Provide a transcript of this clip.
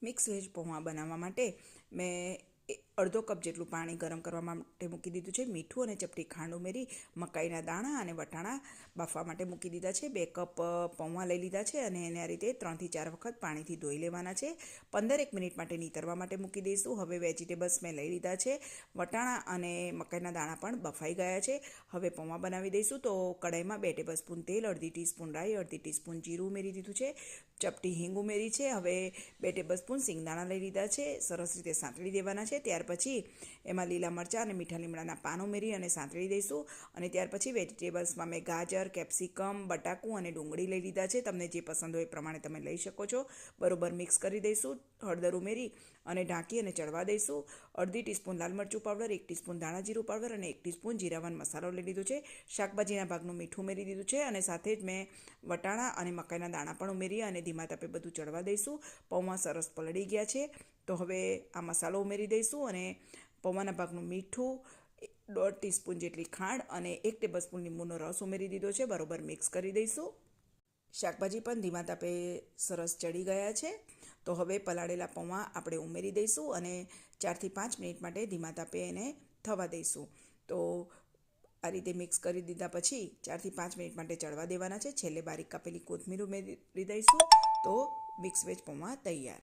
Mix veg પૌવા બનાવવા માટે મેં અડધો કપ જેટલું પાણી ગરમ કરવા માટે મૂકી દીધું છે. મીઠું અને ચપટી ખાંડ ઉમેરી મકાઈના દાણા અને વટાણા બાફવા માટે મૂકી દીધા છે. 2 કપ પૌવા લઈ લીધા છે અને એને આ રીતે 3 થી 4 વખત પાણીથી ધોઈ લેવાના છે. 15 મિનિટ માટે નીતરવા માટે મૂકી દઈશું. હવે વેજીટેબલ્સ મેં લઈ લીધા છે. વટાણા અને મકાઈના દાણા પણ બફાઈ ગયા છે. હવે પૌવા બનાવી દઈશું. તો કડાઈમાં 2 ટેબલસ્પૂન તેલ, અડધી ટીસ્પૂન રાઈ, અડધી ટીસ્પૂન જીરું ઉમેરી દીધું છે. ચપટી હિંગ ઉમેરી છે. હવે 2 ટેબલસ્પૂન સિંગદાણા લઈ લીધા છે. સરસ રીતે સાંતળી દેવાના છે. ત્યાર પછી એમાં લીલા મરચાં અને મીઠા લીમડાના પાન ઉમેરી અને સાંતળી દઈશું. અને ત્યાર પછી વેજીટેબલ્સમાં મેં ગાજર, કેપ્સિકમ, બટાકું અને ડુંગળી લઈ લીધા છે. તમને જે પસંદ હોય એ પ્રમાણે તમે લઈ શકો છો. બરોબર મિક્સ કરી દઈશું. હળદર ઉમેરી અને ઢાંકી અને ચડવા દઈશું. અડધી ટીસ્પૂન લાલ મરચું પાવડર, 1 ટીસ્પૂન ધાણા જીરું પાવડર અને 1 ટીસ્પૂન જીરાવાન મસાલો લઈ લીધો છે. શાકભાજીના ભાગનું મીઠું ઉમેરી દીધું છે અને સાથે જ મેં વટાણા અને મકાઈના દાણા પણ ઉમેરી અને ધીમા તાપે બધું ચડવા દઈશું. પૌવા સરસ પલળી ગયા છે. તો હવે આ મસાલો ઉમેરી દઈશું અને પૌવાના ભાગનું મીઠું, 1.5 ટીસ્પૂન જેટલી ખાંડ અને 1 ટેબલસ્પૂન લીંબુનો રસ ઉમેરી દીધો છે. બરોબર મિક્સ કરી દઈશું. શાકભાજી પણ ધીમા તાપે સરસ ચડી ગયા છે. તો હવે પલાળેલા પૌવા આપણે ઉમેરી દઈશું અને 4 થી 5 મિનિટ માટે ધીમા તાપે એને થવા દઈશું. તો આ રીતે મિક્સ કરી દીધા પછી 4 થી 5 મિનિટ માટે ચડવા દેવાના છે. છેલ્લે બારીક કાપેલી કોથમીર ઉમેરી દઈશું. તો મિક્સ વેજ પૌવા તૈયાર.